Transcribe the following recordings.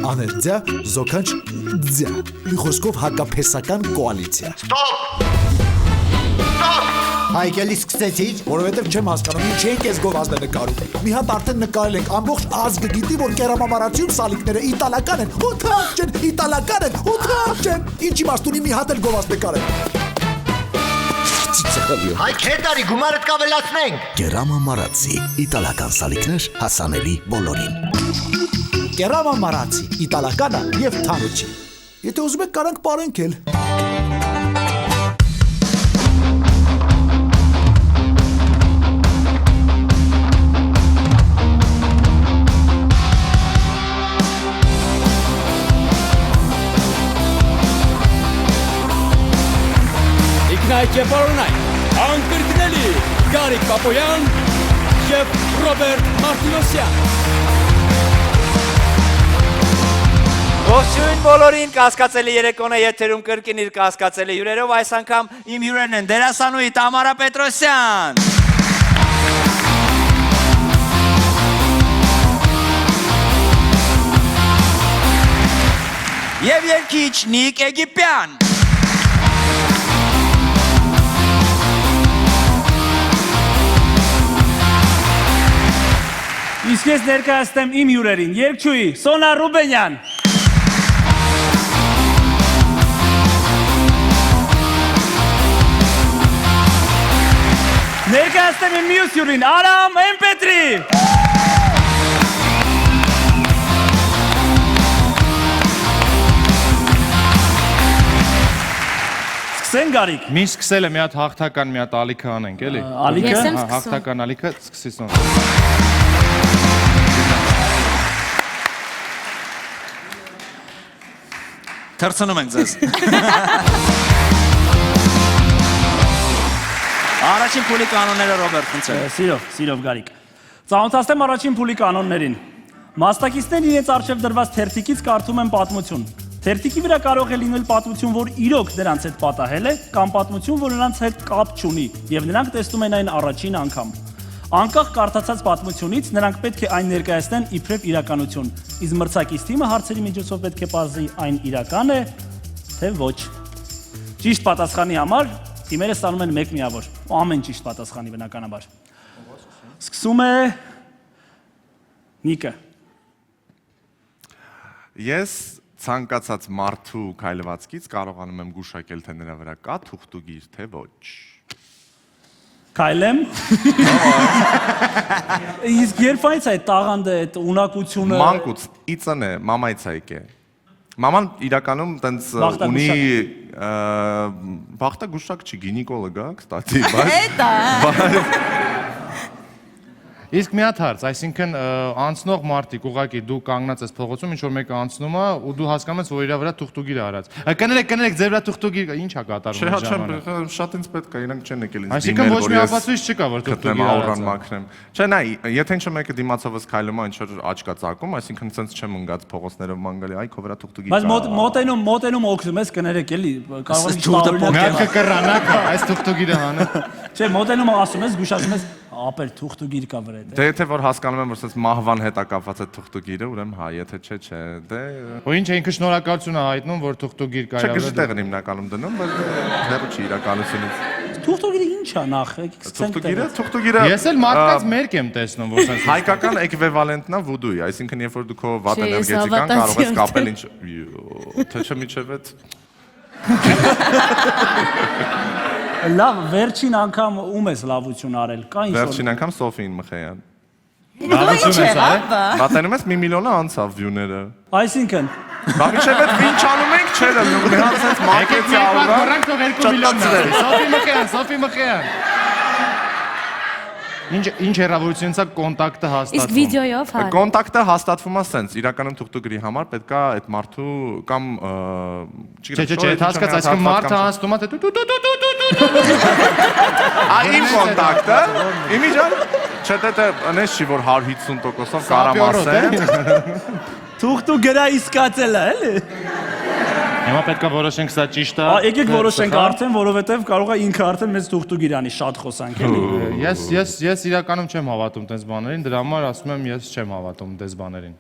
Աներձյա, զոքանչ, ձյա։ Մի խոսքով հակափեսական կոալիցիա։ Ստոպ։ Հայկելի սկսեցիր, որովհետև չեմ հասկանում, ինչ ենք ես գովազդը նկարում։ Մի հատ արդեն նկարել ենք, ամբողջ ազգը գիտի, որ կերամամարացիում սալիկները իտալական են, ու թափ չեն, իտալական են, ու թափ չեն։ Ինչ իմաստ ունի մի հատ էլ գովազդ նկարել։ Հայ քետարի գումարդ կավելացնենք։ Կերամամարացի, իտալական սալիկներ հասանելի բոլորին։ Կերամամարացի, իտալականը և թանուչի։ Եթե ուզում եք կարանք պարենք էլ։ Իգնայք և պարոնայք, անկրկնելի Գարիկ Պապոյան և Ռոբերտ Մարտիրոսյան։ Ողջույն բոլորին, կասկածելի երեկոն է եթերում կրկին իր կասկածելի հյուրերով, այս անգամ իմ հյուրերն են դերասանուհի Տամարա Պետրոսյան, և երգիչ Նիկ Էգիպյան։ Իսկ ես ներկայացնեմ իմ հյուրերին, երգչուհի Սոնա Ռուբենյան, ներկայացնեմ իմ մյուս հյուրին Արամ Էմպետրի, սկսեն Գարիկ։ Մին սկսել է մի հատ հաղթական մի հատ ալիքը անենք, էլի։ Ալիքը։ Ես եմ սկսում։ Հաղթական ալիքը սկսի Սոնա։ Թրցնում ենք ձեզ։ Առաջին փուլի կանոնները Ռոբերտ, խնդրեմ։ Սիրով Գարիկ։ Ծանոթացնեմ առաջին փուլի կանոններին։ Մասնակիցներն իրենց առջև դրված թերթիկից կարդում են պատմություն։ Թերթիկի վրա կարող է լինել պատմություն, որ իրոք նրանց հետ պատահել է, կամ պատմություն, որ նրանց հետ կապ չունի, եւ նրանք տեսնում են այն առաջին անգամ։ Անկախ կարդացած պատմությունից նրանք պետք է այն ներկայացնեն իբրև իրականություն։ Իսկ մրցակից թիմը հարցերի միջոցով պետք է պարզի այն իրական է, թե ոչ։ Ճիշտ պատասխանի համար թիմերը ստանում են 1 միավոր։ Ամեն ճիշտ պատասխանի բնականաբար։ Սկսում է Նիկը։ Ես ցանկացած մարդու քայլվածքից կարողանում եմ գուշակել, թե նրա վրա կա թուղթուգիր, թե ոչ։ Քայլեմ։ Իսկ երբ այս այդ տաղանդը, այդ ունակությունը Մանկուց իծն է, մամայից է եկե։ Մաման իրականում տենց ունի բախտագուշակ չի, գինեկոլոգ է, կստացի, բայց Իսկ մի հատ հարց, այսինքն անցնող մարդիկ ուղղակի դու կանգնած ես փողոցում, ինչ որ մեկը անցնում է ու դու հասկանում ես, որ իր վրա թուղթուգիր է արած։ Կներեք, ձեր վրա թուղթուգիր կա, ի՞նչ է կատարվում այս ժամանակ։ Շատ ինձ պետք է, իրանք չեն եկել ինձ Այսինքն ոչ մի ապացույց չկա, որ թուղթուգիր աուրան մաքրեմ։ Չէ, նայ, եթե ինչ մեկը դիմացովս քայլում է, ինչ որ աչք կա ծակում, այսինքն ցենց չեմ ընկած փողոցներով մանգալի, այ քո վրա թուղթուգիր կա։ Բայց մոտենում օգնում ես, կներեք էլի, Այս թուղթուգիրը հանը։ Չէ, մոտենում ասում ես, գուշակում ես, ապեր թուղթուգիր կա վրա։ Դե եթե որ հասկանում եմ, որ սենց մահվան հետ է կապված այդ թուղթուգիրը, ուրեմն հա, եթե չէ, դե Ու ինչ է ինքը շնորհակալություն է հայտնում, որ թուղթուգիր կա։ Չէ, գժտեղն հիմնականում դնում, բայց հեռու չի իրականությունից։ Թուղթուգիրը ի՞նչ է նախ, Թուղթուգիրը Ես էլ մարդկանց մերկ եմ տեսնում, որ սենց հայկական էկվիվալենտն է վուդուի, այսինքն երբ որ դու քո վատ էներգետիկան կարող ես կապել ինչ թե չմիջև այդ Լավ, վերջին անգամ ում ես լավություն արել, կա ինչ-որ։ Վերջին անգամ Սոֆին Մխեյան։ Լավություն ես արել։ Պատենում ես 1 միլիոնը անցավ վյուները։ Այսինքն Բա միշտ այդ ինչ անում ենք, չէ՞, մի հատ sense մարկետի աուրա։ Գորանք թող 2 միլիոն։ Սոֆի Մխեյան։ Ինչ հեռավորությունից է կոնտակտը հաստատվում։ Իսկ վիդեոյով հա։ Կոնտակտը հաստատվում է sense, իրականում թուղթուգիրի համար պետք է այդ մարդու կամ Չէ, հասկաց, այսինքն մարդը հասնում է Իմ կոնտակտը, իմի ջան, չէ թե նես չի, որ 150%-ով կարամ ասեմ։ Թուղթուգիրա իսկացել է, էլի։ Հիմա պետք է որոշենք սա ճիշտ է։ Եկեք որոշենք արդեն, որովհետև կարող է ինքը արդեն մեծ թուղթուգիր անի, շատ խոսանք էլի։ Ես իրականում չեմ հավատում տես բաներին, դրա համար ասում եմ ես չեմ հավատում տես բաներին։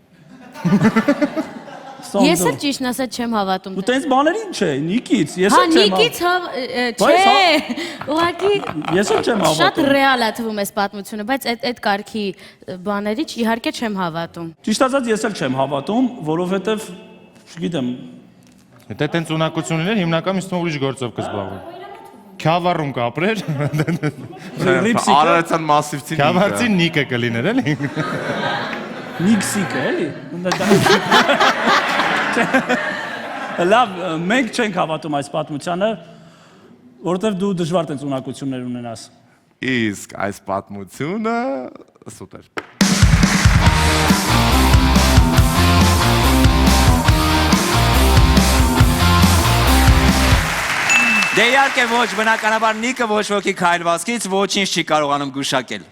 Սոնդո։ Ես էլ ճիշտն ասած չեմ հավատում։ Ու տենց բաներին չէ, Նիկից, ես Հա, էլ չեմ Նիկից Բայց չէ։ Ուղղակի Ես էլ չեմ շատ հավատում։ ռեալ է թվում այս պատմությունը, բայց այդ կարգի բաների իհարկե չեմ հավատում։ Ճիշտ ասած ես էլ չեմ հավատում, որովհետև չգիտեմ, Եթե տենց ունակություններ հիմնական ինձ թվում ուրիշ գործով կզբաղվի։ Քյավառում կապրեր, ռիպսիկը, Արարացան մասիվցին։ քյավառցի նիկը կլիներ էլի։ նիքսիկը, էլի։ Լավ, մենք չենք հավատում այս պատմությանը, որովհետև դու դժվար տենց ունակություններ ունենաս։ Իսկ այս պատմությունը սուտ էր։ Դե իհարկե ոչ, բնականաբար Նիկը ոչ ոքի քայլվածքից ոչինչ չի կարողանում գուշակել։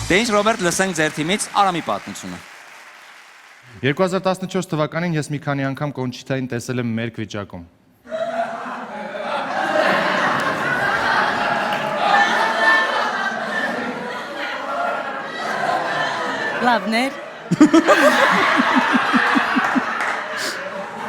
Դե ինչ Ռոբերտ, լսենք ձեր թիմից Արամի պատմությունը։ 2014 թվականին ես մի քանի անգամ Կոնչիտային տեսել եմ մերկ վիճակում։ Լավներ։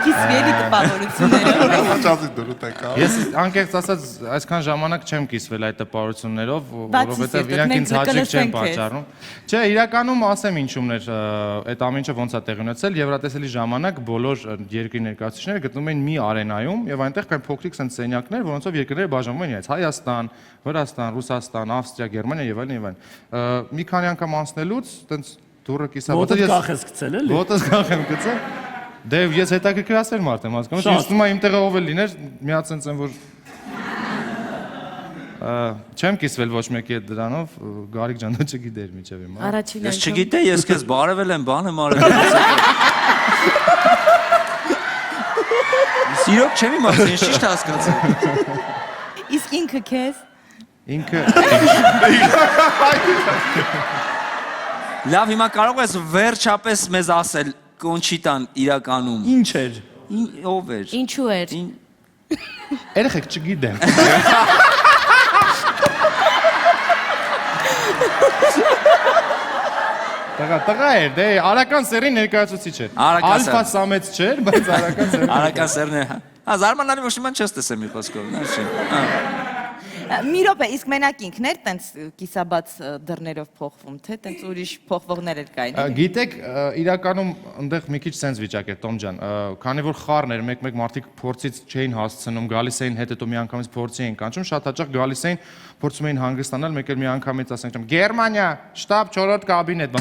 Կիսվելի տպավորություններով։ Հաճախի դուրս եկա։ Ես անկեղծ ասած այսքան ժամանակ չեմ կիսվել այդ տպավորություններով, Բացի որովհետև սիրտդ, իրանք մենք ինձ հաճիկ չեն կլսենք պատճառում։ Չէ, իրականում ասեմ ինչումն էր այդ ամեն ինչը ոնց է տեղի ունեցել, Եվրատեսելի ժամանակ բոլոր երկրի ներկայացուցիչները գտնվում էին մի արենայում եւ այնտեղ կան փոքրիկ sense սենյակներ, որոնցով երկրները բաժանվում են իրենց Հայաստան, Վրաստան, Ռուսաստան, Ավստրիա, Գերմանիա եւ այլն եւ այլն։ Մի քանի անգամ անցնելուց տենց դուրը կիսավ, Ոտդ կախ ես գցել, էլի։ Ոտս կախ եմ գցել։ Դե ես հետաքրքրասեր մարդ եմ հասկանում, ես թվում է իմ տեղը ով էլ լիներ, միացենց եմ որ չեմ կիսվել ոչ մեկի հետ դրանով, Գարիկ ջան դու չգիտեր միջև հիմա։ Առաջին Ես չգիտեի, ես քեզ բարևել եմ, բան եմ արել։ Սիրոք չեմ իմացել, ինչ ճիշտ հասկացա։ Իսկ ինքը քեզ։ Ինքը Լավ, հիմա կարող ես վերջապես մեզ ասել Կոնչիտան իրականում Ինչ էր։ ով էր։ Ինչու էր։ երեխեք չգիտեմ։ Տղա էր, դե արական սերի ներկայացուցիչ էր։ Արական սեր։ Ալֆա սամեց չէր, բայց արական սեր։ Արական սերն է։ Հա, զարմանալի ոչ իման չես տեսել մի խոսքով, նա չի։ Մի րոպե, իսկ մենակ ինքն էր տենց կիսաբաց դռներով փոխվում, թե տենց ուրիշ փոխվողներ էր կային։ Գիտեք, իրականում այնտեղ մի քիչ sense վիճակ էր, Տոմ ջան, քանի որ խառն էր, մեկ-մեկ մարդիկ փորձից չէին հասցնում, գալիս էին հետո մի անգամից փորձի էին կանչում, շատ հաճախ գալիս էին, փորձում էին հանգստանալ, մեկ էլ մի անգամից ասենք չեմ, Գերմանիա, շտաբ 4-րդ կաբինետ,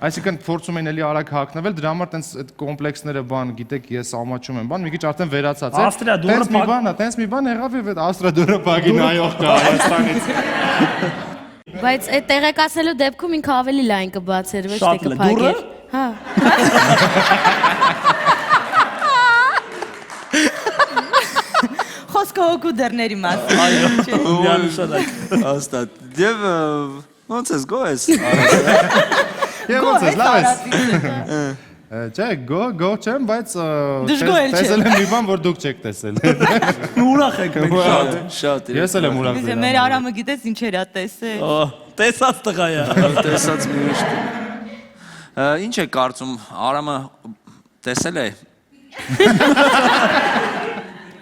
այսինքն փորձում էին էլի արագ հագնվել, դրա համար տենց այդ կոմպլեքսները բան, գիտեք, ես ամաչում եմ, բան, մի քիչ արդեն վերացած է։ Ավստրիա դուրը Տենց մի բան, տենց մի բան եղավ եւ այդ Ավստրիա դուրը փագի նայող կա Հայաստանից։ Բայց այդ տեղեկացնելու դեպքում ինքը ավելի լայն կբացեր, ոչ թե Շատ լավ, կփակեր։ դուռը? Հա։ Խոսքը հոգու դռների մասին։ Միանշանակ։ Հաստատ։ Եվ ոնց ես գոհ ես։ Եվ ոնց ես, լավ ես։ Չէ, գո չեմ, բայց Դժգոհ էլ չեմ։ տեսել եմ մի բան, որ դուք չեք տեսել։ Ուրախ եք մենք շատ։ Շատ։ Ես էլ եմ ուրախ Իսկ դրանով։ մեր Արամը գիտես ինչ էր տեսել։ Տեսած տղա է։ Տեսած մի ուրիշ։ Ինչ է կարծում, Արամը տեսել է։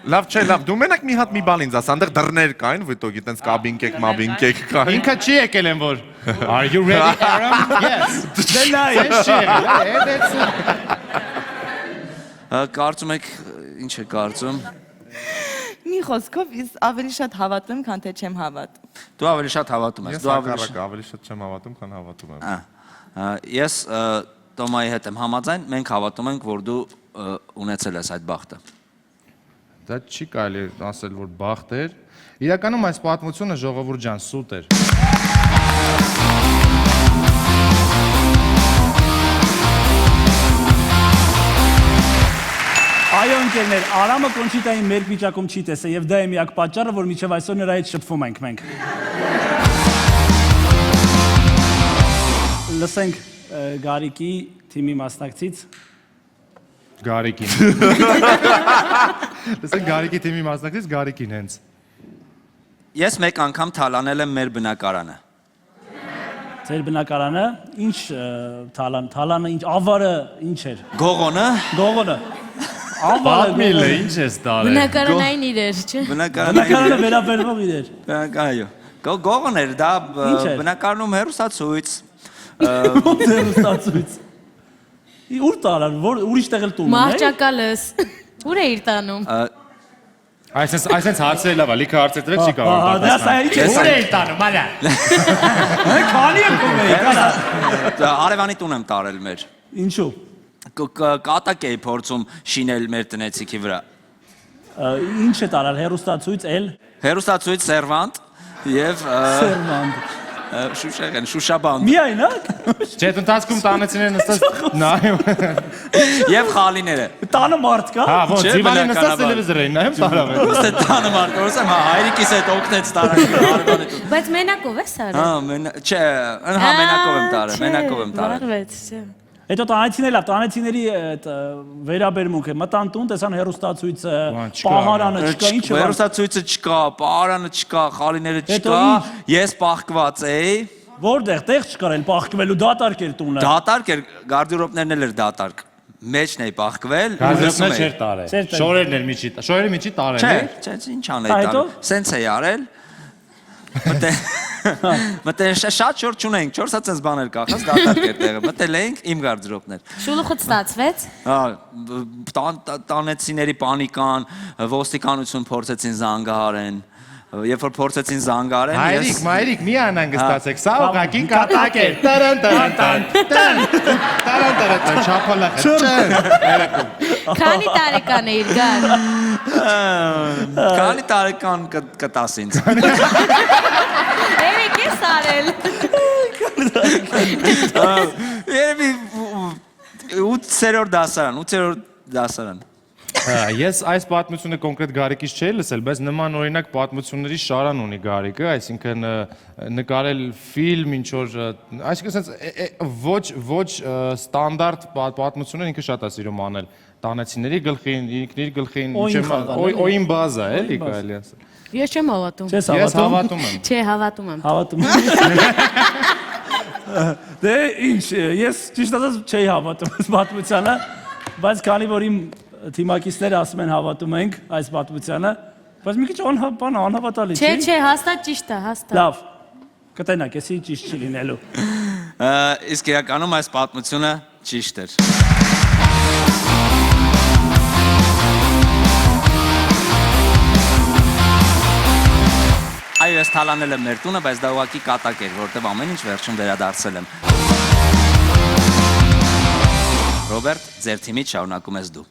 Լավ չէ, լավ, դու մենակ մի հատ մի բան ինձ ասա, այնտեղ դռներ կային, վտոգի տենց կաբինկեք, մաբինկեք կային։ Ինքը չի եկել եմ որ։ Are you ready, Aram? Yes. Դե նայ։ Ես չի եկել։ Կարծում եք, ինչ է կարծում։ Մի խոսքով ես ավելի շատ հավատում, քան թե չեմ հավատում։ Դու ավելի շատ հավատում ես, Ես դու ավելի հակառակը ավելի շատ չեմ հավատում, քան հավատում եմ։ Ես Տոմայի հետ եմ համաձայն, մենք հավատում ենք, որ դու ունեցել ես այդ բախտը։ Դա չի կարելի ասել որ բախտ էր։ Իրականում այս պատմությունը ժողովուրդ ջան սուտ էր։ Այո ընկերներ, Արամը Կոնչիտային մեր վիճակում չի տեսել եւ դա է միակ պատճառը, որ մինչեւ այսօր նրա հետ շփվում ենք մենք։ Լսենք Գարիկի թիմի մասնակցից։ Գարիկին։ Լսենք Գարիկի թիմի մասնակից Գարիկին հենց։ Ես մեկ անգամ թալանել եմ մեր բնակարանը։ Ձեր բնակարանը ինչ թալանը ինչ ավարը ինչ էր։ Գողոնը։ Գողոնը։ Ավարը Պատմիլը ինչ ես տարել։ Բնակարանային իրեր, չէ։ բնակարանը վերաբերվող իրեր։ Այո։ Գողոներ, դա Ինչ էր։ բնակարանում հերուսացույց։ Ստացույց։ Ուր տարան, որ ուրիշ տեղ էլ տուն ունի։ Մահճակալս։ Ուր է իր տանում։ Այսենց հարցերը լավ է, լիքը հարցեր տվեք չի կարող Ահա, դա սա ինչ է։ Ուր է տանում, արա։ Քանի եք կոմեի։ Արևանի տուն եմ տարել մեր։ Ինչու։ Կատակ էի փորձում շինել մեր տնեցիքի վրա։ Ինչ է տարալ հերոստացույց էլ։ Հերուսացույց սերվանտ եւ Սերվանտ։ շուշեղեն, շուշաբանդ Միայնակ։ Չէ, ընթացքում տանեցին են նստած նայում։ եւ խալիները։ Տանը մարդ կա։ Հա, ոնց Չէ, դիվանին նստած բնականաբար։ տելևիզորին նայում տարավ է։ Ո՞ւստե տանը մարդ, ոսեմ հա հայրիկիս հետ օգնեց տարել արևանի տուն։ Բայց մենակով է սարը։ Հա, չէ, հա մենակով եմ տարել, մենակով եմ տարել։ Վարվեց, չէ։ Հետո տանեցիներ լավ, տանեցիների այդ վերաբերմունքը, մտան տուն, տեսան հերոստացույցը, չկա, պահարանը չկա, ինչ է։ Հերոսացույցը չկա, պարանը չկա, խալիները Հետո չկա, ինչ։ ես պահկված էի։ Որտեղ տեղ չկար էլ պահկվելու դատարկ էր տունը։ Դատարկ էր, գարդյուրոպներն էլ էր դատարկ։ Մեջն էի պահկվել։ Գազրոպներ չէր տարել։ Չէր տարել։ Շորերն էր միջի, շորերի միջի տարել Չէ, է։ չէ, ինչ անեի Հետո։ տալ։ Սենց էի արել։ Մտե շատ շոր չունենք, 4 հատ բաներ կախած դատարկ էր տեղը։ Մտել էինք իմ գարդյուրոպներ։ Շուլուխուց ստացվեց։ Տանեցիների պանիկան, ոստիկանություն փորձեցին զանգահարեն։ Երբ որ փորձեցին զանգահարեն, Հայրիկ, մայրիկ, մի անհանգստացեք, սա ուղղակի կատակ է։ Տարան տարան տարան չափալախ։ Քանի տարեկան է իր գար։ քանի տարեկան կտաս ինձ։ Երեք է սարել։ Երևի 8-րդ դասարան։ Ես այս պատմությունը կոնկրետ Գարիկից չէի լսել, բայց նման օրինակ պատմությունների շարան ունի Գարիկը, այսինքն նկարել ֆիլմ, ինչ որ, այսինքն ասած ոչ ստանդարտ պատմություններ ինքը շատ է սիրում անել։ Տանեցիների գլխին, ինքն իր գլխին, օին բազա, էլի կարելի ասել։ Ես չեմ հավատում։ Չես Ես հավատում։ հավատում եմ։ Չէ, հավատում եմ։ Հավատում։ Դե ինչ, ես ճիշտ ասած չէի հավատում այս պատմությանը, բայց քանի որ իմ թիմակիցները ասում են հավատում ենք այս պատմությանը, բայց մի քիչ անհավատալի չի։ Չէ, հաստատ ճիշտ է, հաստատ։ Լավ։ Կտենակ, էսի ճիշտ չի լինելու։ Իսկ իրականում այս պատմությունը ճիշտ էր։ Այո, ես թալանել եմ մեր տունը, բայց դա ուղղակի կատակ էր, որտեղ ամեն ինչ վերջում վերադարձել եմ։ Ռոբերտ, ձեր թիմից շարունակում ես դու։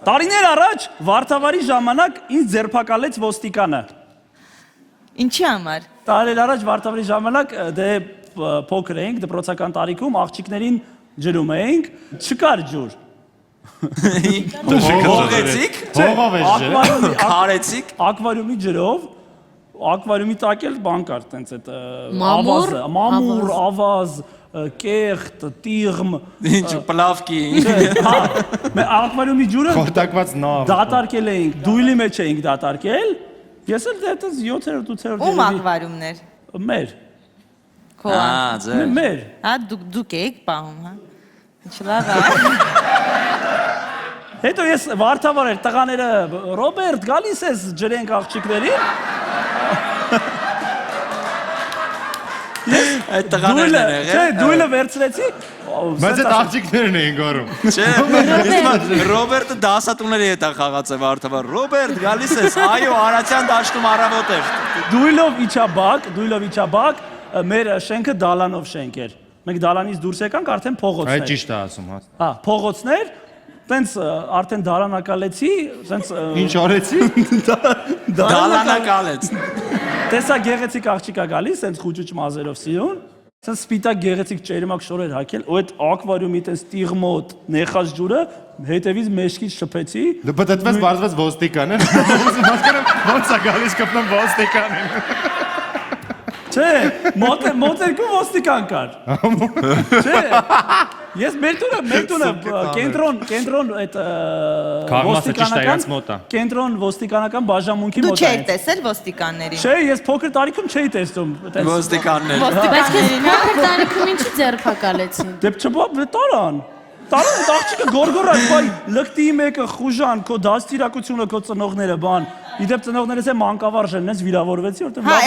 Տարիներ առաջ Վարդավառի ժամանակ ինձ ձերբակալեց ոստիկանը։ Ինչի համար։ Տարիներ առաջ Վարդավառի ժամանակ դե փոքր էինք, դպրոցական տարիքում աղջիկներին ջրում էինք, չկար ջուր։ Հողեցիք, Հողով ես ջրել։ քարեցիք։ Ակվարիումի ջրով, ակվարիումի տակ էլ բան կար, տենց այդ Մամուր, մամուր, ավազ, կեղտ, տիղմ, Ինչ պլավկի։ ակվարիումի ջուրը Խորտակված նավ։ դատարկել էինք, դույլի մեջ էինք դատարկել։ Ես էլ դեռ 7-րդ, 8-րդ Ում ակվարիումներ։ մեր, Քո։ ձեր։ մեր։ Հա դուք եք պահում, հա։ Ինչ լավ է։ Հետո ես Վարդավառ էր տղաները Ռոբերտ գալիս ես ջրենք աղջիկներին։ Այդ տղաներն են Չէ, եղել։ դույլը վերցրեցի։ Բայց այդ աղջիկներն էին գարում։ Չէ, Ռոբերտը դասատուների հետ է խաղաց է Վարդավառ։ Ռոբերտ, գալիս ես։ Այո, Արարատյան դաշտում առավոտ էր։ Դույլով իջա բակ, մեր շենքը դալանով շենք էր։ Մենք դալանից դուրս եկանք արդեն Այդ փողոցներ։ ճիշտ է ասում, հա։ Հա, փողոցներ, տենց արդեն դալանակալեցի, տենց Ինչ արեցի։ Դալանակալեց։ տեսա գեղեցիկ աղջիկա գալիս, տենց խուճուճ մազերով սիրուն, տենց սպիտակ գեղեցիկ ճերմակ շորեր հագել, ու այդ ակվարիումի տենց տիղմոտ նեխած ջուրը հետևից մեջքից շփեցի։ Դու պատտվես բարձրաց ոստիկան է։ Ոնց է գալիս կապնեմ ոստիկանին։ Չէ, մոտ երկու ոստիկան կար։ Չէ։ Ես մեր տունը կենտրոն այդ Քաղմասը ճիշտ է, իրանց մոտ է։ կենտրոն ոստիկանական բաժանմունքի Դու մոտ չէի տեսել ոստիկաններին։ Չէ, ես փոքր տարիքում չէի տեսնում։ Ոստիկաններ։ Բայց քեզ փոքր տարիքում ինչի ձերբակալեցին։ Դե չփոփ տարան։ Տարան աղջիկը գորգորած, բայ լկտի մեկը խուժան, քո դաստիարակությունը, քո ծնողները, բան։ Իդեպ ծնողներս է մանկավարժ են, ես վիրավորվեցի, որտեղ Հա,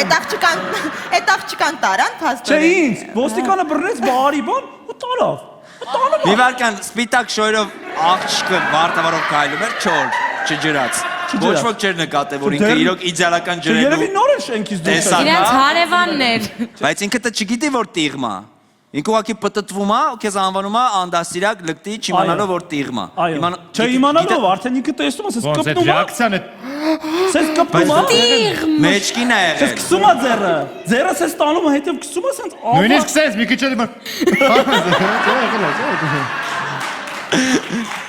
այդ աղջկան տարան Չէ, փաստորեն։ ինձ, ոստիկանը բռնեց բարի բան ու տարավ։ Մի վարքան սպիտակ շոյրով աղջիկը վարտավարով քայլում էր, չոր, չջրած։ Ոչ ոք չէր նկատել, որ ինքը իրոք իդեալական ջրել Երևի նոր են շենքից դուրս Տեսա։ Իրանց հարևաններ։ Բայց ինքը դա չգիտի որ տիղմա։ Ինքը ուղղակի պտտվում է, ու քեզ անվանում է անդաստիրակ լկտի, չիմանալով որ տիղմա։ Այո։ Չէ, իմանալով արդեն ինքը տեսնում է, սես Ոնց է կպնում է։ ռեակցիան է։ Սես կպնում է։ Մեջքին է Սես եղել։ քսում է ձեռը։ Ձեռը սես տանում է, հետև քսում է սենց աղա։ Նույնիսկ սենց մի քիչ էլ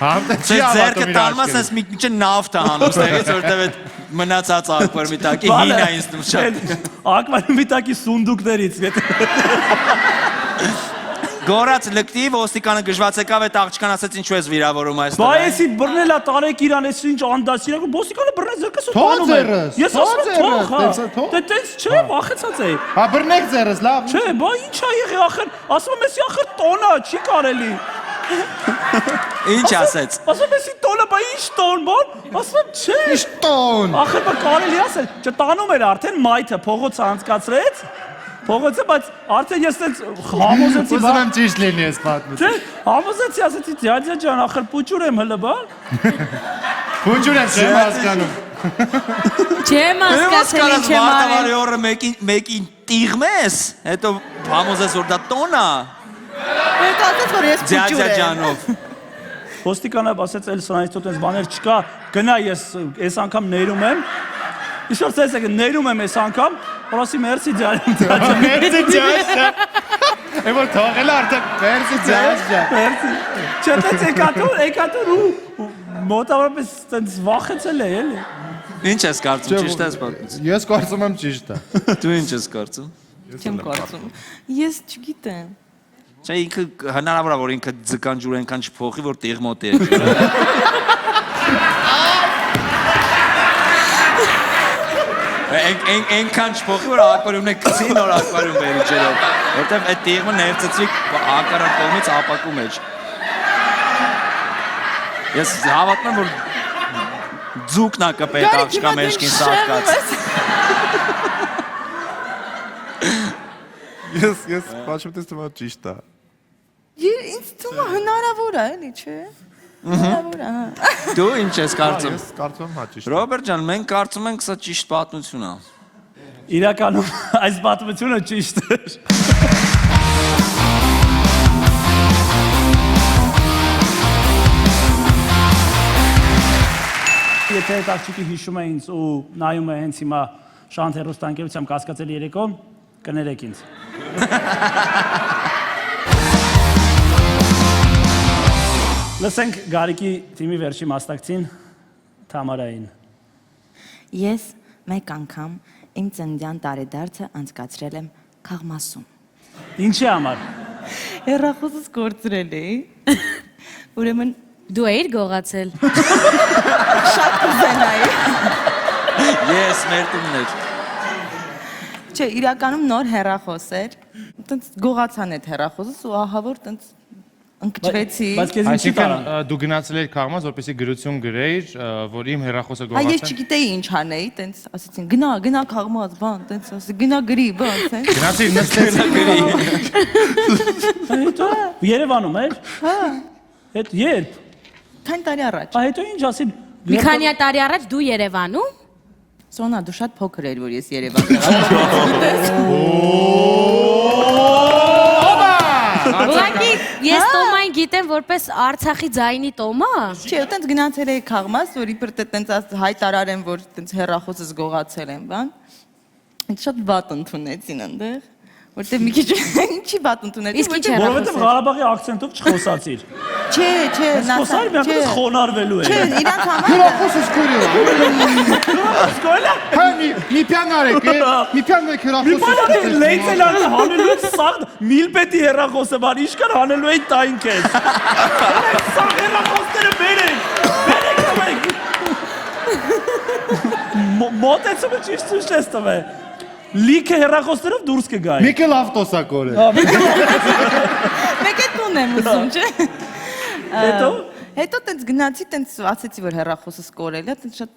Համտե չի Ձերքը ավարտում իր տալմաս աչքերը։ ես մի քիչ նավթ է հանում ստեղից, որտեվ այդ մնացած ակվարմի տակի հին է ինձ դու շատ։ Ակվարիումի տակի սունդուկներից։ Գորած լկտի ոստիկանը գժված եկավ այդ աղջկան ասեց ինչու ես վիրավորում այստեղ։ Բայ էսի բռնելա տարեք իրան, էս ինչ անդասիրակ, ոստիկանը բռնեց ձեռքս ու Թող տանում է։ ձեռս, Ես թող ասում եմ թող, հա։ ձեռս, թող։ Դե տենց չէ, վախեցած է։ Հա բռնեք ձերս, լավ։ Չէ, բա ի՞նչ է եղի ախր, ասում եմ էսի ախր տոնա, չի կարելի։ Ինչ ասեց։ Ասում էսի տոնը, բա ի՞նչ տոն, բան։ Ասում եմ չէ։ Ինչ տոն։ Ախր բա կարելի ասել, չտանում էր արդեն մայթը փողոց անցկացրեց։ Փողոցը, բայց արդեն ես տենց համոզեցի, Ուզում եմ ճիշտ լինի այս պատմությունը։ Չէ, համոզեցի, ասեցի դյադյա ջան, ախր պուճուր եմ հլը, բա։ Փուջուր եմ չեմ հասկանում։ Չեմ հասկացել ինչ եմ արել։ Վարտավարի օրը մեկին տիղմ ես, հետո համոզես որ դա տոն է։ Հետո ասաց որ ես փուճուր Ձյաձյա եմ։ ջանով։ Ոստիկանը ասեց էլ սրանից տոտ այս բաներ չկա, գնա ես այս անգամ ներում եմ։ Իշոր ցես եք ներում եմ այս անգամ, որոսի մերսի ջան։ Մերսի ջան։ Էվոր թողել արդեն մերսի ջան։ Մերսի։ Չտեց եկատուր ու մոտավորապես տենց վախեցել է էլի։ Ինչ ես կարծում, ճիշտ ես պատմում։ Ես կարծում եմ ճիշտ է։ Դու ինչ ես կարծում։ Չեմ կարծում։ Ես չգիտեմ։ Չէ, ինքը հնարավոր է որ ինքը ձկան ջուր այնքան չփոխի, որ տեղ մոտ է։ Այնքան չփոխի, որ ակվարիումն է գցի նոր ակվարիում բերի ջերով, որտեվ այդ տեղը ներծծվի հակառակ կողմից ապակու մեջ։ Ես հավատում եմ, որ ձուկն է կպետ աղջկա մեջքին սաղկած։ Ես բաչում տեսնում եմ ճիշտ է։ Ինձ թվում է հնարավոր է, էլի, չէ։ Հնարավոր է, հա։ Դու ինչ ես կարծում։ Ես կարծում եմ հա ճիշտ։ Ռոբերտ ջան, մենք կարծում ենք սա ճիշտ պատմություն է։ Իրականում այս պատմությունը ճիշտ էր։ Եթե այդ աղջիկը հիշում է ինձ ու նայում է հենց հիմա Շանթ հեռուստաընկերությամբ կասկածելի երեկո, կներեք ինձ։ Լսենք Գարիկի թիմի վերջի մասնակցին Թամարային։ Ես մեկ անգամ իմ ծննդյան տարեդարձը անցկացրել եմ Քաղմասում։ Ինչի համար։ Հեռախոսս կորցրել էի։ Ուրեմն Դու էիր գողացել։ շատ կուզենայի։ Ես մեր տուններ։ Չէ, իրականում նոր հեռախոս էր։ Տենց գողացան այդ հեռախոսս ու ահա որ տենց ընկճվեցի։ Բայց քեզ ինչի տարան։ Այսինքն դու գնացել էիր Քաղմաս, որպեսզի գրություն գրեիր, որ իմ հեռախոսը Հա ես գողացան։ չգիտեի ինչ անեի, տենց ասեցին գնա Քաղմաս, բան, տենց ասի գնա գրի, բան, տենց։ Գնացի նստեցի։ Հետո Երևանում էր։ Հա, Հետ երբ։ քանի տարի առաջ։ Հետո ինչ ասին։ Մի քանի տարի առաջ դու Երևանում։ Սոնա, դու շատ փոքր էր, որ ես Երևան գնացի։ Ուղղակի ես Տոմային գիտեմ որպես Արցախի ձայնի Տոմա։ Չէ, տենց գնացել էի Քաղմաս, որ իբր տենց հայտարարեմ, որ տենց հեռախոսս գողացել եմ, բան։ Շատ վատ ընդունեցին այնտեղ։ Որտեղ մի քիչ ինչի բաց ընդունել։ Իսկ ինչ է Որովհետև Ղարաբաղի ակցենտով չխոսացիր։ Չէ, Խոսար մի հատ խոնարհվելու է։ Չէ, իրանց համար Հրախոսը սկորիլ։ Սկոլա։ Հա մի պյան արեք, մի պյան մեկ Մի հրախոսը։ բան լեյցելան հանելու սաղ միլպետի հերախոսը բան իշքան հանելու էին տային քեզ։ Սաղ հերախոսները բերեք։ Բերեք տվեք։ Մոտեցումը ճիշտ ցույց ես տվել։ Լիքը հերախոսներով դուրս կգայի։ Միկը լավ տոսակոր է։ մեկ է տուն եմ ուզում, չէ։ Հետո տենց գնացի, տենց ասեցի, որ հեռախոսս կորել է, տենց շատ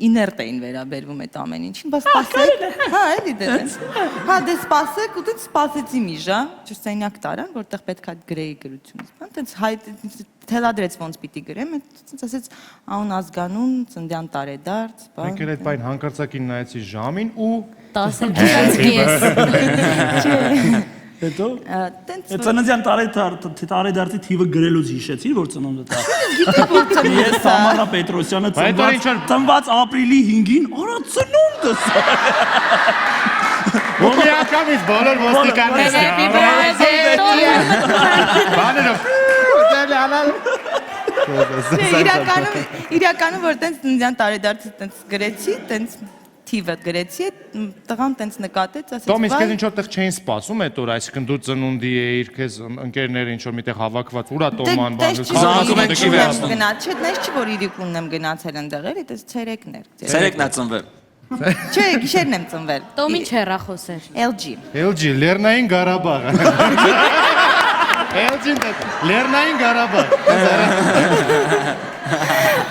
իներտ էին վերաբերվում այդ ամեն ինչին, բայց սպասեք, հա, էլի դենց, հա, դե սպասեք, ու տենց սպասեցի մի ժամ, ջրսենյակ տարան, որտեղ պետք է գրեի գրությունս, տենց թելադրեց ոնց պիտի գրեմ, տենց ասեց անուն ազգանուն, ծննդյան տարեդարձ, բան։ Մենք էլ այդ բան հանկարծակին նայեցի ժամին ու 10 կես։ Հետո Տենց ծննդյան տարեդարձի թիվը գրելուց հիշեցի, որ ծնունդը տա։ գիտի որ ծնունդս Ես Թամարա Պետրոսյանը ծնված ապրիլի 5-ին, արա ծնունդս։ ու միանգամից բոլոր ոստիկանները Happy birthday to you։ բաներով իրականում որ տենց ծննդյան տարեդարձը տենց գրեցի, տենց թիվը գրեցի, տղան տենց նկատեց, ասեց, Տոմ, իսկ քեզ ինչ որտեղ չէին սպասում այդ օր, այսինքն դու ծնունդի էիր, քեզ ընկերները ինչ որ միտեղ հավաքված, ուրա Տոման բան։ Զանգում եք չի վերցնում։ Չէ, դες չի որ իրիկունն եմ գնացել ընդեղ, էլի, դες ցերեկն էր։ Ցերեկն է ծնվել։ Չէ, գիշերն եմ ծնվել։ Տոմ ինչ հեռախոս էր։ LG։ LG, Լեռնային Ղարաբաղ։ LG-ն Լեռնային Ղարաբաղ։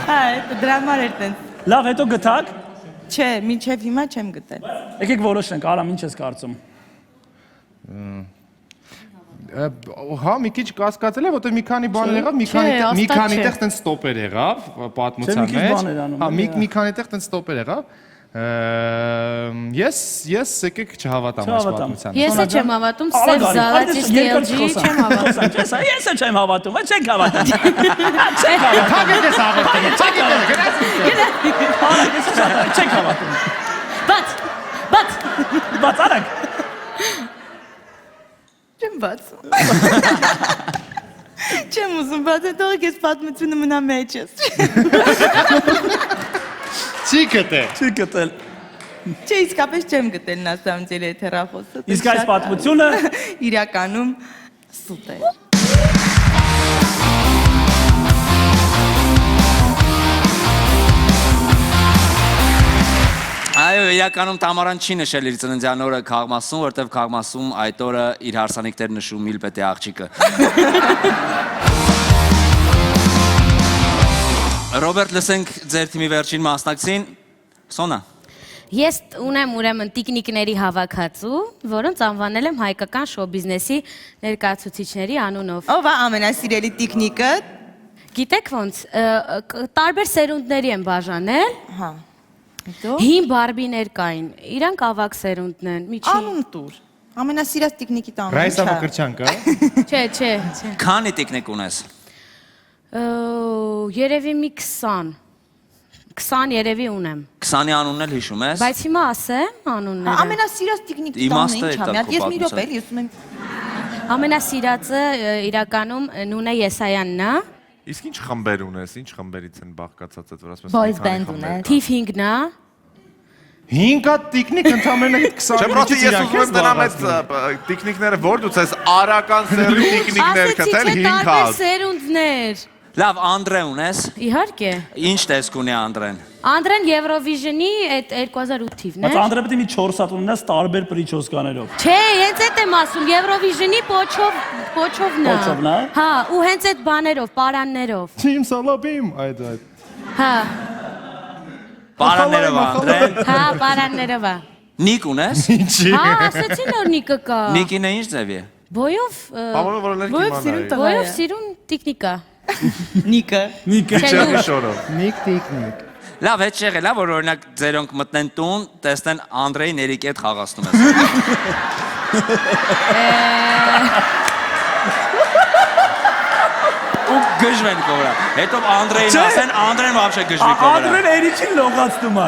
Հա, դրա համար էր տենց։ Լավ, հետո գտակ։ Չէ, մինչև հիմա չեմ գտել։ Եկեք որոշենք, Արամ, ինչ ես կարծում։ Հա, մի քիչ կասկածել է, որտեղ մի քանի բաներ եղավ, մի քանի տեղ տենց ստոպեր եղավ պատմության մեջ։ Հա, մի քանի տեղ տենց ստոպեր եղավ։ Ես եկեք չհավատամ այս պատմությանը։ Ես չեմ հավատում, սև զալացի LG չեմ հավատում։ Ես չեմ հավատում, չեք հավատում։ Թագեք ես հավատում։ Չեք հավատում։ Բաց արեք։ Չեմ բացում։ Չեմ ուզում բացել, թողեք ես պատմությունը մնա մեջս։ Չի գտել։ Չէ, իսկապես չեմ գտել նա սամջել այդ հեռախոսը։ Իսկ այս պատմությունը իրականում սուտ է։ Այո, իրականում Տամարան չի նշել իր ծննդյան օրը Քաղմասում, որտեվ Քաղմասում այդ օրը իր հարսանիքներ նշում միլպետի աղջիկը։ Ռոբերտ, լսենք ձեր թիմի վերջին մասնակցին, Սոնա։ Ես ունեմ ուրեմն տիկնիկների հավաքածու, որոնց անվանել եմ հայկական շոու բիզնեսի ներկայացուցիչների անունով։ Ով է ամենասիրելի տիկնիկը։ Գիտեք ոնց, տարբեր սերունդների եմ բաժանել։ Հա։ Հետո Հին բարբիներ կային, իրանք ավակ սերունդն են, միջին։ անուն տուր։ Ամենասիրած տիկնիկի տանը։ Ռայսա Մկրտչյան կա։ Չէ։ Քանի տիկնիկ ունես։ Երևի մի 20 երևի ունեմ։ 20-ի անունն էլ հիշում ես։ Բայց հիմա ասեմ անունները։ Ամենասիրած տիկնիկի Իմաստը տանը է ինչ դա ա։ Ես մի քո րոպե էլի ասում եմ։ Ամենասիրածը իրականում Նունե Եսայանն է։ Իսկ ինչ խմբեր ունես, ինչ խմբերից են բաղկացած այդ, որ ասում ես։ Boys band ունես։ Թիվ 5-ն է։ 5 հատ տիկնիկ ընդամենը 20 Չէ, պրոստի ես ուզում եմ դրանց այդ տիկնիկները որ դուց ես արական սերի տիկնիկներ կտել 5 տարբեր հատ։ սերունդներ։ Լավ, Անդրե ունես։ Իհարկե։ Ինչ տեսք ունի Անդրեն։ Անդրեն Եվրովիժնի այդ 2008 թիվն է։ Բայց Անդրե պետք է մի 4 հատ ունենաս տարբեր պրիչոսկաներով։ Չէ, հենց այդ եմ ասում, Եվրովիժնի պոչովն է։ Պոչովն է։ Հա, ու հենց այդ բաներով, պարաններով։ Team Salabim այդ։ Հա, Պարաններով Անդրեն։ հա, պարաններով է։ Նիկ ունես։ Ինչի։ Հա, ասեցի նոր նիկը կա։ Նիկինը ինչ ձև է։ Բոյով, Բավարար որ լեր կիմանայի։ բոյով սիրուն տիկնիկա։ Նիկը։ Չէ, Շորով։ Նիկ տիկնիկ։ Լավ, հետ չեղել է, որ օրինակ ձերոնք մտնեն տուն, տեսնեն Անդրեին երիկի հետ խաղացնում ես։ Ու գժվեն քո վրա։ Հետո Անդրեին ասեն, Անդրեն вообще գժվի քո վրա։ Անդրեն Էրիքին լողացնում է։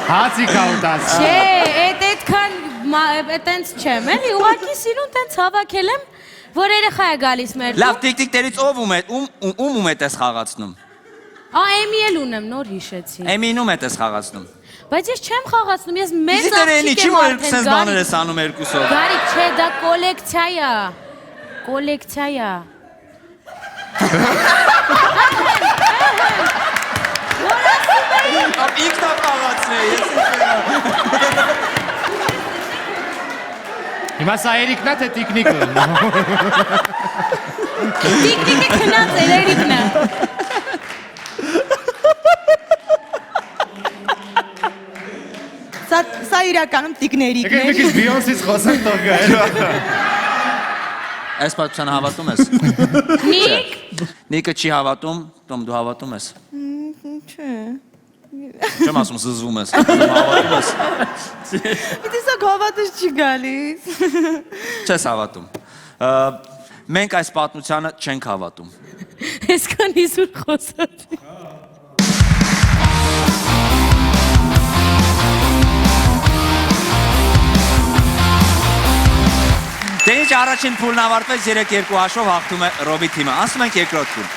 Հացի կաուտաց։ չէ, այդքան տենց չեմ, էլի, ուղղակի սիրուն տենց հավաքել եմ, որ երեխա է գալիս մեր տուն։ Լավ, տիկ-տիկներից ում է տես խաղացնում։ Էմի էլ ունեմ, նոր հիշեցի։ Էմին ում է տես խաղացնում։ Բայց ես չեմ խաղացնում, ես մեծ Իսկ դերենի, աղջիկ չի եմ որ արդեն, սենց բաներ ես անում երկուսով։ Գարիկ, չէ, դա կոլեկցիա է։ Ինքն է խաղացնե, ես Հիմա սա Երիկն է, թե տիկնիկը։ Տիկնիկը քնած էր, Երիկն է։ Սա իրականում տիկներիկն Եկեք մի քիչ Բիոնսից խոսենք տող գայել։ Այս պատմությանը հավատում ես։ Նիկ։ Նիկը չի հավատում, Տոմ դու հավատում ես։ Չէ։ Չեմ ասում զզվում ես, հավատում ես։ Դե սա հավատս չի գալիս։ Չես հավատում։ Մենք այս պատմությանը չենք հավատում։ Այսքան իզուր խոսած։ Դե ինչ առաջին փուլն ավարտվեց 3-2 հաշվով հաղթում է Ռոբի թիմը։ Անցնում ենք երկրորդ փուլ։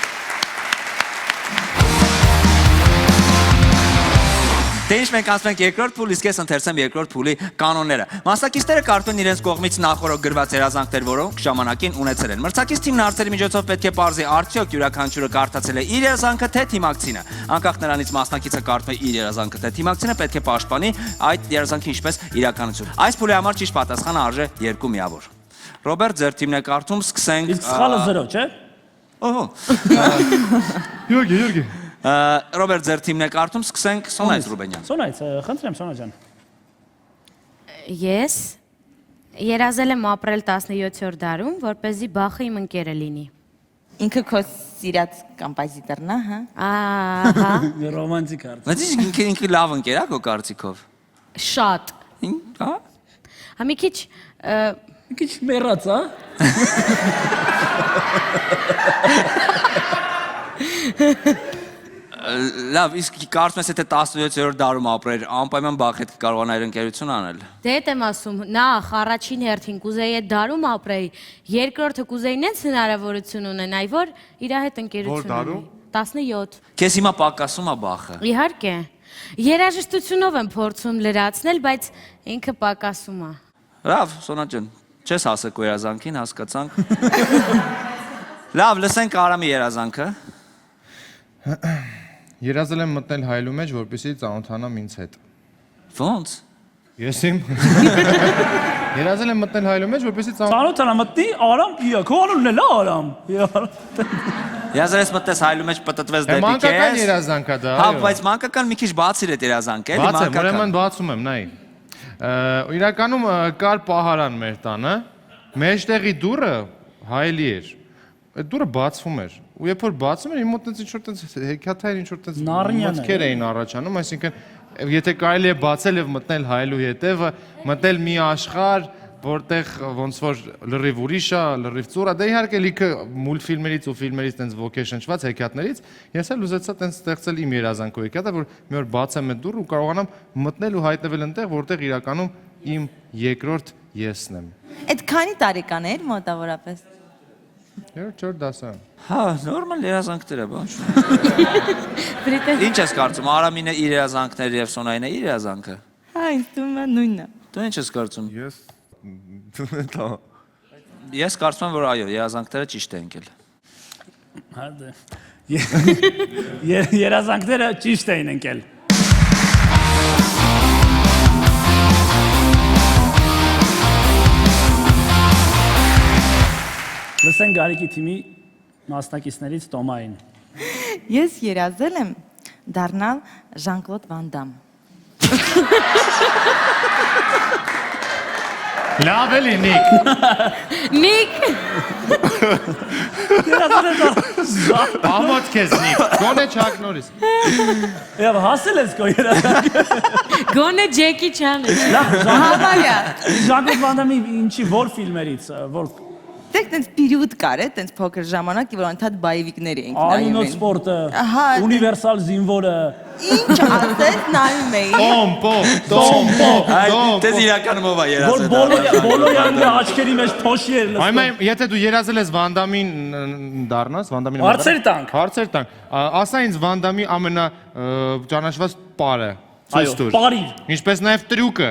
Դե ինչ մենք անցնում ենք երկրորդ փուլ, իսկ ես ընթերցեմ երկրորդ փուլի կանոնները։ Մասնակիցները կարդում են իրենց կողմից նախորդ գրված երազանքներ, որոնք ժամանակին ունեցել են։ Մրցակից թիմն հարցերի միջոցով պետք է պարզի արդյոք յուրաքանչյուրը կարդացել է իր երազանքը թե թիմակցինը։ Անկախ նրանից մասնակիցը կարդում է իր երազանքը թե թիմակցինը, պետք է պաշտպանի այդ երազանքը ինչպես իրականություն։ Այս փուլի համար ճիշտ պատասխանը արժե 2 միավոր։ Ռոբերտ, ձեր թիմն է կարդում, սկսենք։ Իսկ սխալը 0, չէ։ Օհո։ Յուրգի։ Ռոբերտ, ձեր թիմն է կարդում, սկսենք Սոնայց Ռուբենյան։ Սոնայց, խնդրեմ Սոնա ջան։ Ես երազել եմ ապրել 17-րդ դարում, որպեսզի Բախը իմ ընկերը լինի։ Ինքը քո սիրած կոմպոզիտորն է, հա։ Ահա։ Ռոմանտիկ արդ։ Բայց ինքը լավ ընկեր է քո կարծիքով։ Շատ։ Հա։ Հա մի քիչ Քիչ մեռած, հա։ Լավ, իսկ կարծում ես եթե 17-րդ դարում ապրեր, անպայման Բախ հետ կարողանար ընկերություն անել։ Դե հետ եմ ասում, նախ առաջին հերթին կուզեի այդ դարում ապրեի, երկրորդը կուզեի նենց հնարավորություն ունենայի, որ իր հետ ընկերություն ունենայի։ 17։ Քեզ հիմա պակասում է Բախը։ Իհարկե։ Երաժշտությունով եմ փորձում լրացնել, բայց ինքը պակասում է։ Լավ, Սոնա ջան, չես ասել քո երազանքին, հասկացանք։ Լավ, լսենք Արամի երազանքը։ Երազել եմ մտնել հայելու մեջ, որպեսզի ծանոթանամ ինձ հետ։ Ո՞նց։ Ես իմ։ Երազել եմ մտնել հայելու մեջ, որպեսզի Ծանոթանա մտնի Արամ, քո անունն էլ է Արամ։ Երազել ես մտես հայելու մեջ պտտվես դեպի քեզ։ Մանկական երազանք է դա, Հա, այո։ բայց մանկական մի քիչ բացիր այդ երազանքը, էլի Բաց եմ, մանկական։ ուրեմն բացում եմ, նայ։ Իրականում կար պահարան մեր տանը, մեջտեղի դուռը հայելի էր։ Այդ դուռը բացվում էր։ Ու երբ որ բացում էր, իմ մոտ ինչ-որ տենց հեքիաթային ինչ-որ տենց մտքեր էին առաջանում, այսինքն եթե կարելի է բացել եւ մտնել հայելու հետևը, մտնել մի աշխարհ, որտեղ ոնց որ լրիվ ուրիշ է, լրիվ ծուր է, դե իհարկե լիքը մուլտֆիլմերից ու ֆիլմերից տենց ոգեշնչված հեքիաթներից, ես էլ ուզեցա տենց ստեղծել իմ երազանքով հեքիաթը, որ մի օր բացեմ այդ դուռը ու կարողանամ մտնել ու հայտնվել այնտեղ, որտեղ իրականում իմ երկրորդ եսն եմ։ Այդ քանի տարեկան էր մոտավորապես։ 3-4 դասարան։ Հա, նորմալ երազանքներ է, բան։ Ինչ ես կարծում, Արամինը իր երազանքները եւ Սոնայինը իր երազանքը։ Հա, ինձ թվում է նույնն է։ Դու ինչ ես կարծում։ Ես Ես կարծում եմ, որ այո, երազանքները ճիշտ են եկել։ Հա դե։ Երազանքները ճիշտ էին ընկել։ Լսենք Գարիկի թիմի մասնակիցներից Տոմային։ Ես երազել եմ դառնալ Ժան-Կլոդ Վան Դամ։ Լավ էլի Նիկ։ Նիկ։ Ամոթ քեզ Նիկ։ Գոնե Չակ Նորիս։ Եվ հասել ես քո երազանքը։ Գոնե Ջեկի Չանը։ Լավ, Հավալյա։ Ժան-Կլոդ Վան Դամի ինչի որ ֆիլմերից, որ Դե Գիտեք, տենց պերիոդ կար, տենց փոքր ժամանակ, որ անդադ բայվիկներ էինք Արյունոտ նայում։ սպորտը, Ահա, ունիվերսալ զինվորը։ Ինչ ասես նայում էի։ Դες իրականում ով է Որ երազել։ բոլորյանը աչքերի մեջ փոշի էր լսում։ Այմայ, եթե դու երազել ես Վանդամին դառնաս, Վանդամին Հարցեր տանք։ Հարցեր տանք։ Ասա ինձ Վանդամի ամենա ճանաչված պարը։ Այո, պարիր։ Ինչպես նաև տրյուկը։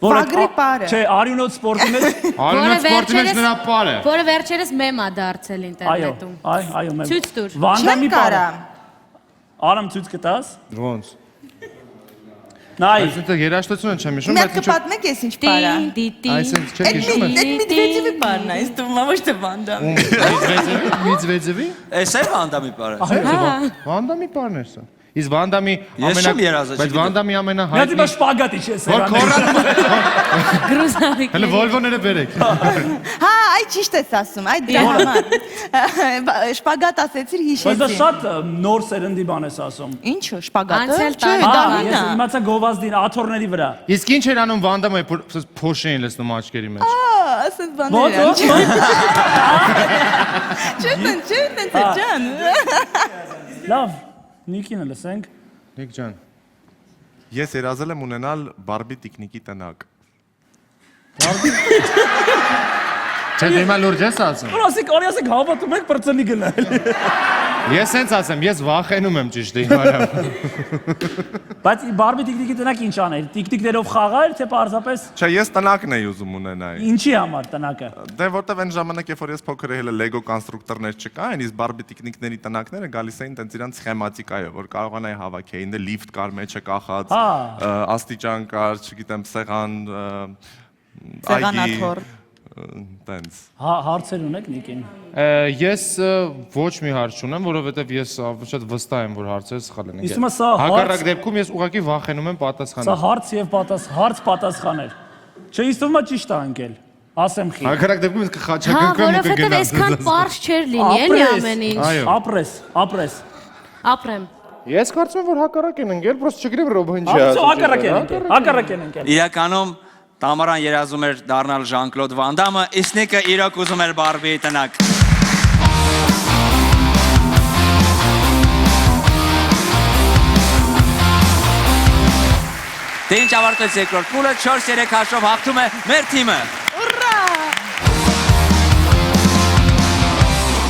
Վագրի պարը։ Չէ, արյունոտ սպորտի մեջ։ Արյունոտ սպորտի մեջ նրա պարը։ Որը վերջերս մեմ է դարձել ինտերնետում։ Այո, մեմ։ Ցույց տուր։ Վանդամի Չեմ կարա։ Արամ ցույց կտաս։ Ոնց։ Նայ։ Այսինքն երաշտությունը չեմ հիշում, Մեկ կպատմեք ես ինչ պարա։ Այսինքն չեք հիշում Այդ Միդվեդևի պարն է, իստու ոչ թե Վանդամ։ Միդվեդևի։ Էս է Վանդամի պարը։ Վանդամի պարն է սա։ Իսկ Վանդամի Ես չեմ երազել, բայց Վանդամի Նա ամենահայտնի դիպա շպագատի չէ Որ սերան։ Գրուզավիկ։ Հələ Volvo-ները բերեք։ Հա, այդ ճիշտ ես ասում, այդ դրա համար։ Շպագատ ասեցիր Բայց դա հիշեցի։ շատ նոր սերնդի բան ես ասում։ Ինչու շպագատը։ Անցյալ Չէ, տարի։ դա Ես հինա։ իմացա գովազդին աթոռների վրա։ Իսկ ինչ էր անում Վանդամը, որ փոշ էին լցնում աչքերի մեջ։ Ասես բաներ։ Ո՞նց։ Չէ, ջան։ Լավ, Նիկին լսենք։ Նիկ ջան։ Ես երազել եմ ունենալ Բարբի տիկնիկի տնակ։ Չէ, դե հիմա լուրջ ես ասում։ Օրասիկ հավատում եք բրծնի գնել։ Ես հենց ասեմ, ես վախենում եմ ճիշտ իմանալ։ Բայց բարբի տիկնիկի տնակ ինչ անել։ Տիկնիկներով խաղալ թե պարզապես Չէ, ես տնակն էի ուզում ունենալ։ ինչի համար տնակը։ Դե որտեվ այն ժամանակ, երբ որ ես փոքր էի, հələ Lego կոնստրուկտորներ չկային, իսկ Բարբի տիկնիկների տնակները գալիս էին տենց իրանց սխեմատիկայով, որ կարողանայի հավաքեին, դե լիֆտ կար մեջը կախած, աստիճան կար, չգիտեմ, սեղան, Սեղանաթոռ։ տենց։ Հարցեր ունեք Նիկին։ Ես ոչ մի հարց չունեմ, որովհետև ես շատ վստահ եմ, որ հարցերը սխալ են Իսկ ումա սա Հակառակ դեպքում ես ուղղակի վախենում եմ Սա պատասխանել։ հարց եւ պատասխաներ։ Չէ, իսկ ումա ճիշտ է անկել։ Ասեմ խի։ Հակառակ դեպքում ես Հա, կխաչակնկեմ ու որովհետև կգնամ։ այսքան པարզ չէր լինի, էլի ամեն ինչ։ Այո։ Ապրես։ Ապրեմ։ Ես կարծում եմ, որ հակառակ են ընկել, պրոստը չգիտեմ Ռոբը ինչի Ահա հակառակ են ընկել։ Իրականում Տամարան երազում էր դառնալ Ժան-Կլոդ Վանդամը, իսկ Նիկը իրոք ուզում էր Բարբիի տնակ։ Դե ինչ ավարտվեց երկրորդ փուլը, 4-3 հաշվով հաղթում է մեր թիմը։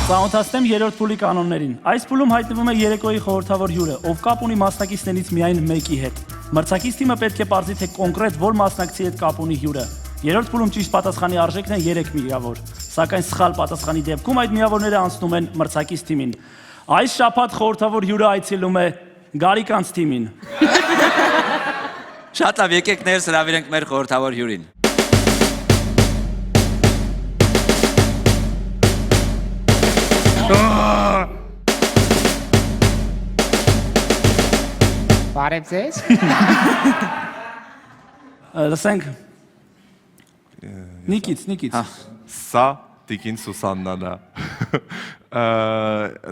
Ծանոթացնեմ երրորդ փուլի կանոններին։ Այս փուլում հայտնվում է երեկոյի խորհրդավոր հյուրը, ով կապ ունի մասնակիցներից միայն մեկի հետ։ Մրցակից թիմը պետք է պարզի, թե կոնկրետ որ մասնակցի հետ կապ ունի հյուրը։ Երրորդ փուլում ճիշտ պատասխանի արժեքն է 3 միավոր, սակայն սխալ պատասխանի դեպքում այդ միավորները անցնում են մրցակից թիմին։ Այս շաբաթ խորհրդավոր հյուրը այցելում է Գարիկանց թիմին։ Շատ լավ, եկեք ներս հրավիրենք մեր խորհրդավոր հյուրին։ Բարև ձեզ։ Լսենք։ Նիկից։ Սա Տիկին Սուսաննան է։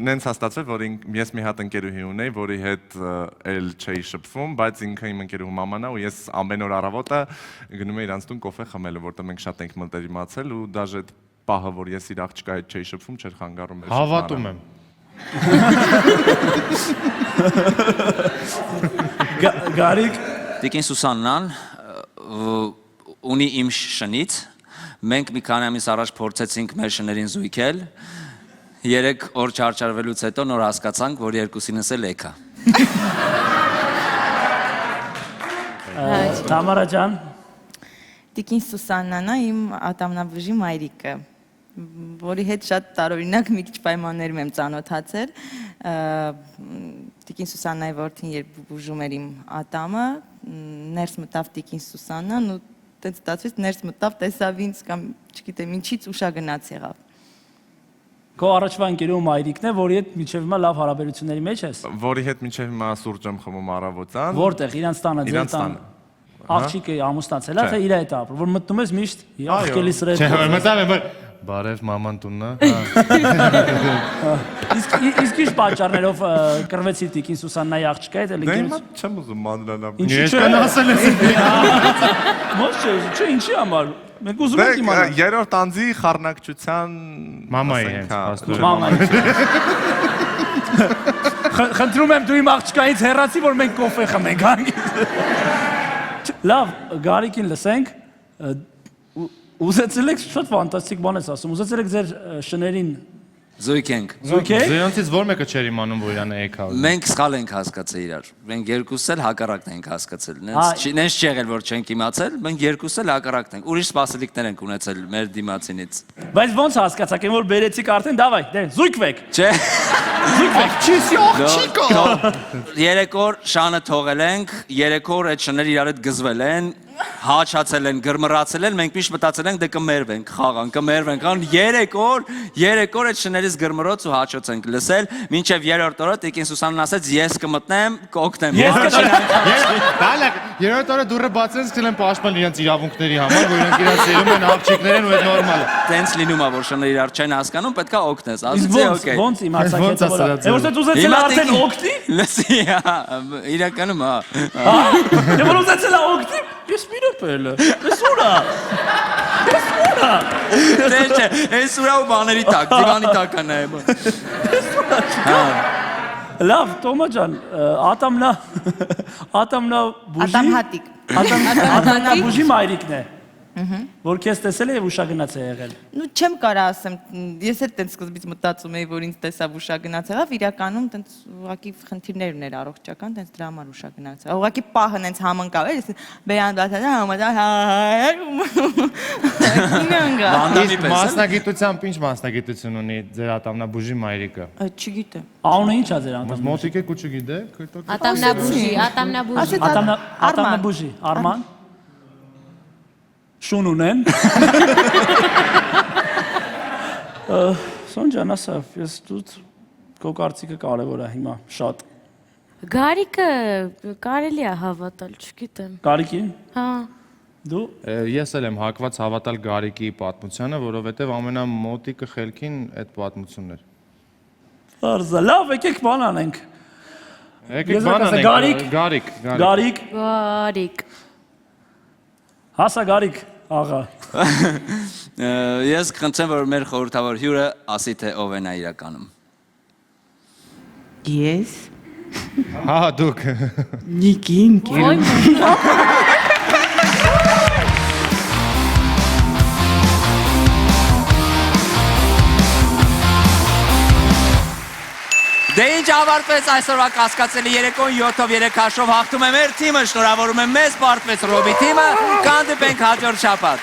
Նենց հաստատվել, որ ես մի հատ ընկերուհի ունեի, որի հետ էլ չէի շփվում, բայց ինքը իմ ընկերուհու մաման է ու ես ամեն օր առավոտը գնում էի իրանց տուն կոֆե խմելու, որտեղ մենք շատ ենք մտերիմացել ու դաժե այդ պահը, որ ես իր աղջկա հետ չէի շփվում, չէր խանգարում մեր Հավատում եմ։ Գարիկ Տիկին Սուսաննան ունի իմ շնից, մենք մի քանի ամիս առաջ փորձեցինք մեր շներին զույգել, 3 օր չարչարվելուց հետո նոր հասկացանք, որ երկուսինս էլ էքա։ Թամարա ջան, Տիկին Սուսաննանա իմ ատամնաբուժի մայրիկը, որի հետ շատ տարօրինակ մի քիչ պայմաններում եմ ծանոթացել։ Տիկին Սուսաննայի որդին երբ բուժում էր իմ ատամը, ներս մտավ Տիկին Սուսաննան ու տենց ստացվեց ներս մտավ, տեսավ ինձ կամ չգիտեմ ինչից ուշագնաց եղավ։ քո առաջվա ընկերուհու մայրիկն է, որի հետ մինչև հիմա լավ հարաբերությունների մեջ ես։ Որի հետ մինչև հիմա սուրճ եմ խմում առավոտյան։ Որտեղ իրանց տանը, ձեր տանը։ Աղջիկը ամուսնացել է, թե իր հետ ապրում, որ մտնում ես միշտ աղջկելի սրետ։ Չէ, մտավ եմ, որ բարև մաման տունն է։ Իսկ ինչ պատճառներով կռվեցի Տիկին Սուսաննայի աղջկա հետ, Դե հիմա չեմ ուզում մանրանալ։ Ես կան ասել ես։ Ոչ չէ, ինչի համար։ Մենք ուզում ենք իմանալ։ Երրորդ անձի խառնակցության Մամայի ասենք, հենց, հա, աստուր։ Մամայի։ Խնդրում եմ դու իմ աղջկայից հեռացի, որ մենք կոֆե խմենք հանգիստ։ Լավ, Գարիկին լսենք։ Ուզեցել եք շատ ֆանտաստիկ բան ես ասում։ Ուզեցել եք ձեր շներին Զույգ ենք։ զույգ եք։ Զեյոնցից որ մեկը չէր իմանում, որ իրան էքա։ Մենք սխալ ենք հասկացել իրար։ Մենք երկուսս էլ հակառակն ենք հասկացել։ Նենց չի եղել, որ չենք իմացել, մենք երկուսս էլ հակառակն ենք։ Ուրիշ սպասելիքներ ենք ունեցել մեր դիմացինից։ Բայց ոնց հասկացաք, այն որ բերեցիք արդեն, դավայ, դե զույգվեք։ Չէ։ Զույգվեք։ Երեք օր շանը թողել ենք, երեք օր այդ շները իրար հետ գզվել են, հաչացել են, գրմռացել են, մենք միշտ մտածել ենք դե կմերվենք, խաղան, կմերվենք, ան 3 օր այդ շներից գրմռոց ու հաչոց ենք լսել, մինչև երրորդ օրը Տիկին Սուսանն ասեց ես կմտնեմ, կօգնեմ։ Երրորդ օրը դուրը բացեն սկսել են պաշտպանել իրենց իրավունքների համար, որ իրենք իրենց սերում են աղջիկներ են ու այդ նորմալ է։ Տենց լինում է, որ շները իրար չեն հասկանում, պետքա օգնես, Իսկ ասեցի օքեյ։ ոնց իմացաք հետո որ։ Եվ որ ուզեցել արդեն օգնի։ Լսի, իրականում հա։ Եվ որ ուզեցել օգնի, ես մի րոպե էլ։ Ես ուրա։ Չէ, այս ուրա ու բաների տակ, դիվանի տակ է նայում։ Լավ, Տոմա ջան, Ատամնա բուժի։ Ատամհատիկ։ Ատամնա բուժի մայրիկն է։ Որ քեզ տեսել է եւ ուշագնաց է եղել։ Ну չեմ կարա ասեմ, ես էլ տենց սկզբից մտածում էի, որ ինձ տեսավ ուշագնաց եղավ, իրականում տենց ուղղակի խնդիրներ ուներ առողջական, տենց դրա համար ուշագնաց։ Ուղղակի պահը տենց համընկավ էր, բերան դասա Իսկ մասնագիտությամբ ինչ մասնագիտություն ունի ձեր ատամնաբուժի մայրիկը։ Չգիտեմ։ Անունը ի՞նչ է ձեր ատամնա։ Մոտիկ եք ու չգիտեք։ Ատամնաբուժի, Արման։ Շուն ունեն։ Սոնջան ասա, ես դուտ քո կարծիքը կարևոր է հիմա շատ։ Գարիկը կարելի է հավատալ, չգիտեմ։ Գարիկին։ Հա։ Դու Ես էլ եմ հակված հավատալ Գարիկի պատմությանը, որովհետև ամենամոտիկը խելքին այդ պատմությունն էր։ Արզա, լավ, եկեք բան անենք։ Եկեք բան անենք։ Գարիկ։ Հասա Գարիկ, աղա։ Ես կխնդրեմ, որ մեր խորհրդավոր հյուրը ասի, թե ով է նա իրականում։ Ես։ Հա, դուք։ Նիկին կերում։ Դե ինչ ավարտվեց այսօրվա կասկածելի երեկոն 7-ով 3 հաշվով հաղթում է մեր թիմը, շնորհավորում եմ մեզ պարտվեց Ռոբի թիմը, կհանդիպենք հաջորդ շաբաթ։